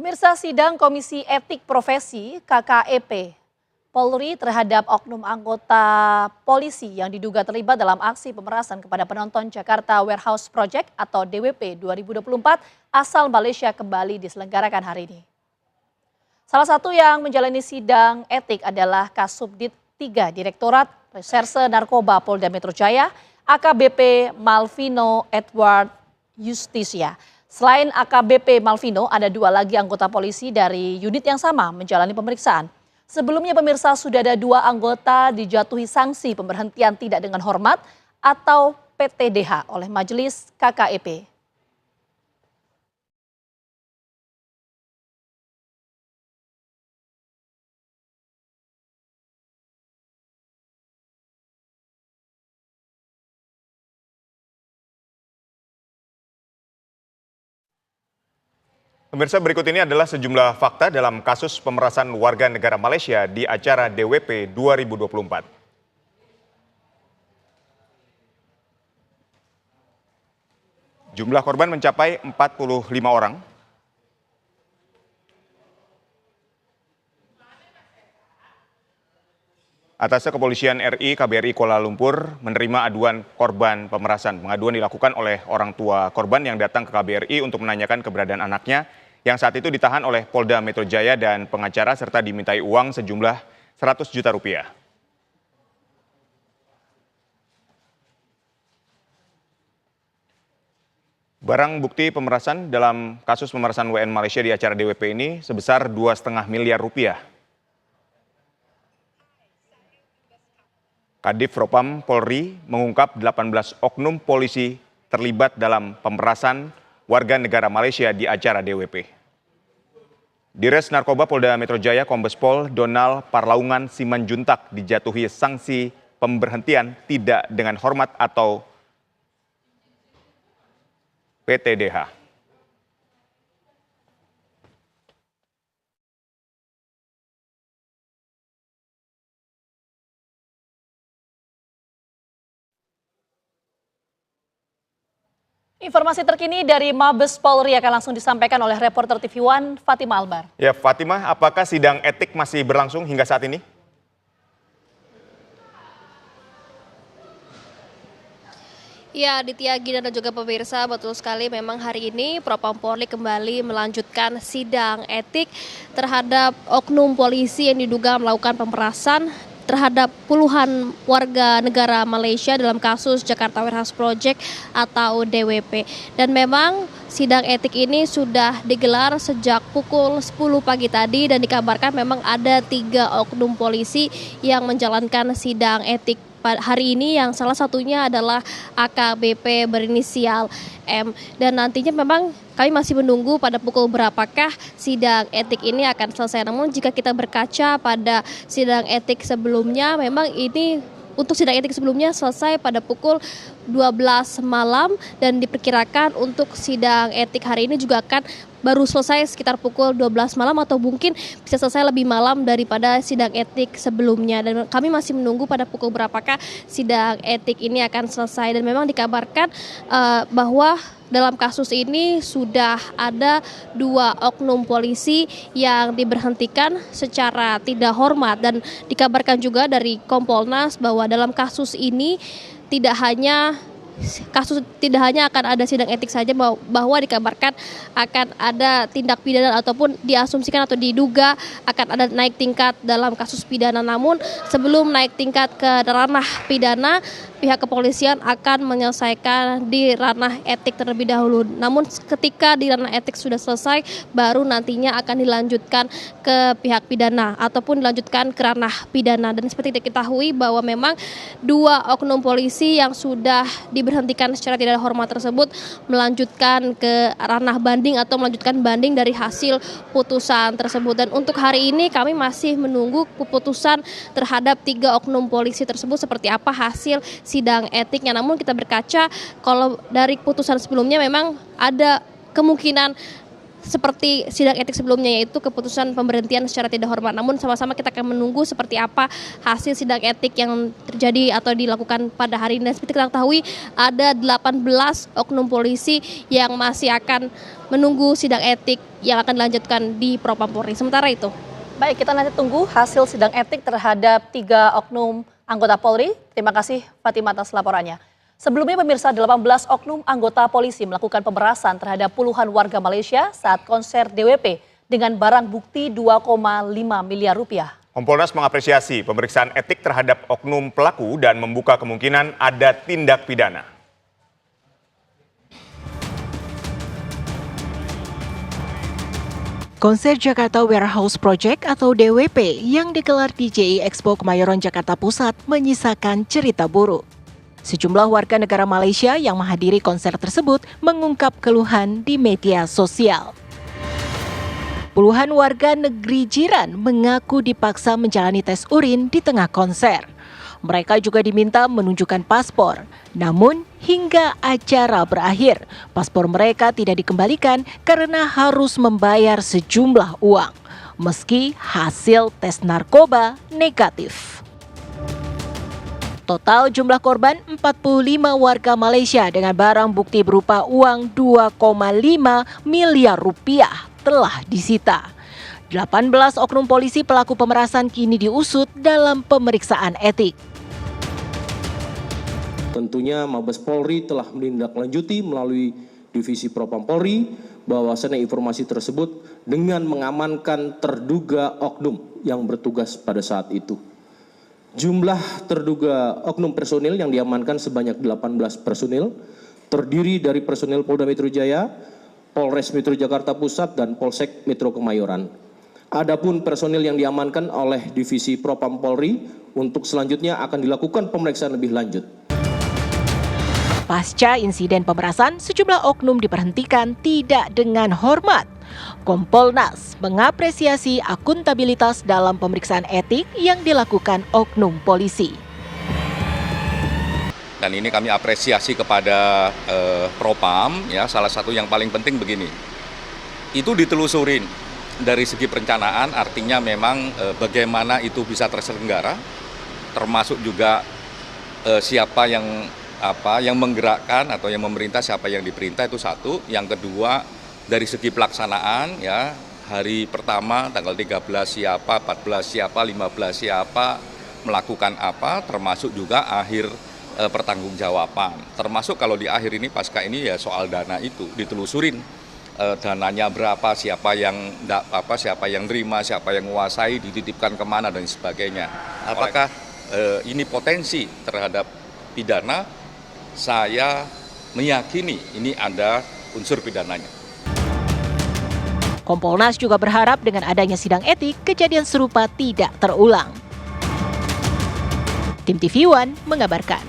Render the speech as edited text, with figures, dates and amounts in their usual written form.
Pemirsa sidang Komisi Etik Profesi KKEP Polri terhadap oknum anggota polisi yang diduga terlibat dalam aksi pemerasan kepada penonton Jakarta Warehouse Project atau DWP 2024 asal Malaysia kembali diselenggarakan hari ini. Salah satu yang menjalani sidang etik adalah Kasubdit 3 Direktorat Reserse Narkoba Polda Metro Jaya, AKBP Malvino Edward Justisia. Selain AKBP Malvino, ada 2 lagi anggota polisi dari unit yang sama menjalani pemeriksaan. Sebelumnya pemirsa sudah ada 2 anggota dijatuhi sanksi pemberhentian tidak dengan hormat atau PTDH oleh Majelis KKEP. Pemirsa, berikut ini adalah sejumlah fakta dalam kasus pemerasan warga negara Malaysia di acara DWP 2024. Jumlah korban mencapai 45 orang. Atasnya Kepolisian RI KBRI Kuala Lumpur menerima aduan korban pemerasan. Pengaduan dilakukan oleh orang tua korban yang datang ke KBRI untuk menanyakan keberadaan anaknya yang saat itu ditahan oleh Polda Metro Jaya dan pengacara serta dimintai uang sejumlah 100 juta rupiah. Barang bukti pemerasan dalam kasus pemerasan WN Malaysia di acara DWP ini sebesar 2,5 miliar rupiah. Kadif Propam Polri mengungkap 18 oknum polisi terlibat dalam pemerasan warga negara Malaysia di acara DWP. Dires Narkoba Polda Metro Jaya Kombes Pol Donald Parlaungan Simanjuntak dijatuhi sanksi pemberhentian tidak dengan hormat atau PTDH. Informasi terkini dari Mabes Polri akan langsung disampaikan oleh reporter TV One Fatima Albar. Ya, Fatima, apakah sidang etik masih berlangsung hingga saat ini? Ya, Ditya, Gina dan juga pemirsa, betul sekali memang hari ini Propam Polri kembali melanjutkan sidang etik terhadap oknum polisi yang diduga melakukan pemerasan terhadap puluhan warga negara Malaysia dalam kasus Jakarta Warehouse Project atau DWP. Dan memang sidang etik ini sudah digelar sejak pukul 10 pagi tadi dan dikabarkan memang ada 3 oknum polisi yang menjalankan sidang etik hari ini, yang salah satunya adalah AKBP berinisial M. Dan nantinya memang kami masih menunggu pada pukul berapakah sidang etik ini akan selesai. Namun jika kita berkaca pada sidang etik sebelumnya, memang ini untuk sidang etik sebelumnya selesai pada pukul 12 malam dan diperkirakan untuk sidang etik hari ini juga akan baru selesai sekitar pukul 12 malam atau mungkin bisa selesai lebih malam daripada sidang etik sebelumnya. Dan kami masih menunggu pada pukul berapakah sidang etik ini akan selesai. Dan memang dikabarkan bahwa dalam kasus ini sudah ada 2 oknum polisi yang diberhentikan secara tidak hormat. Dan dikabarkan juga dari Kompolnas bahwa dalam kasus ini tidak hanya akan ada sidang etik saja, bahwa dikabarkan akan ada tindak pidana ataupun diasumsikan atau diduga akan ada naik tingkat dalam kasus pidana. Namun sebelum naik tingkat ke ranah pidana, pihak kepolisian akan menyelesaikan di ranah etik terlebih dahulu. Namun ketika di ranah etik sudah selesai, baru nantinya akan dilanjutkan ke pihak pidana ataupun dilanjutkan ke ranah pidana. Dan seperti diketahui bahwa memang 2 oknum polisi yang sudah diberhentikan secara tidak hormat tersebut melanjutkan ke ranah banding atau melanjutkan banding dari hasil putusan tersebut. Dan untuk hari ini kami masih menunggu keputusan terhadap 3 oknum polisi tersebut seperti apa hasil sidang etiknya. Namun kita berkaca kalau dari putusan sebelumnya memang ada kemungkinan seperti sidang etik sebelumnya, yaitu keputusan pemberhentian secara tidak hormat. Namun sama-sama kita akan menunggu seperti apa hasil sidang etik yang terjadi atau dilakukan pada hari ini. Dan seperti kita ketahui ada 18 oknum polisi yang masih akan menunggu sidang etik yang akan dilanjutkan di Propam Polri. Sementara itu. Baik, kita nanti tunggu hasil sidang etik terhadap 3 oknum anggota Polri. Terima kasih Fatima atas laporannya. Sebelumnya pemirsa, 18 oknum anggota polisi melakukan pemerasan terhadap puluhan warga Malaysia saat konser DWP dengan barang bukti 2,5 miliar rupiah. Kompolnas mengapresiasi pemeriksaan etik terhadap oknum pelaku dan membuka kemungkinan ada tindak pidana. Konser Jakarta Warehouse Project atau DWP yang digelar di JI Expo Kemayoran Jakarta Pusat menyisakan cerita buruk. Sejumlah warga negara Malaysia yang menghadiri konser tersebut mengungkap keluhan di media sosial. Puluhan warga negeri jiran mengaku dipaksa menjalani tes urin di tengah konser. Mereka juga diminta menunjukkan paspor. Namun hingga acara berakhir, paspor mereka tidak dikembalikan karena harus membayar sejumlah uang, meski hasil tes narkoba negatif. Total jumlah korban 45 warga Malaysia dengan barang bukti berupa uang 2,5 miliar rupiah telah disita. 18 oknum polisi pelaku pemerasan kini diusut dalam pemeriksaan etik. Tentunya Mabes Polri telah menindaklanjuti melalui Divisi Propam Polri bahwasannya informasi tersebut dengan mengamankan terduga oknum yang bertugas pada saat itu. Jumlah terduga oknum personil yang diamankan sebanyak 18 personil, terdiri dari personil Polda Metro Jaya, Polres Metro Jakarta Pusat, dan Polsek Metro Kemayoran. Adapun personil yang diamankan oleh Divisi Propam Polri untuk selanjutnya akan dilakukan pemeriksaan lebih lanjut. Pasca insiden pemerasan, sejumlah oknum diberhentikan tidak dengan hormat. Kompolnas mengapresiasi akuntabilitas dalam pemeriksaan etik yang dilakukan oknum polisi. Dan ini kami apresiasi kepada Propam, ya, salah satu yang paling penting begini, itu ditelusurin dari segi perencanaan, artinya memang bagaimana itu bisa terselenggara, termasuk juga siapa yang menggerakkan atau yang memerintah, siapa yang diperintah, itu satu. Yang kedua, dari segi pelaksanaan, ya, hari pertama tanggal 13 siapa, 14 siapa, 15 siapa, melakukan apa, termasuk juga akhir pertanggungjawaban. Termasuk kalau di akhir ini pasca ini ya soal dana itu ditelusurin, dananya berapa, siapa yang terima, siapa yang menguasai, dititipkan kemana dan sebagainya. Apakah ini potensi terhadap pidana? Saya meyakini ini ada unsur pidananya. Kompolnas juga berharap dengan adanya sidang etik, kejadian serupa tidak terulang. Tim TV One mengabarkan.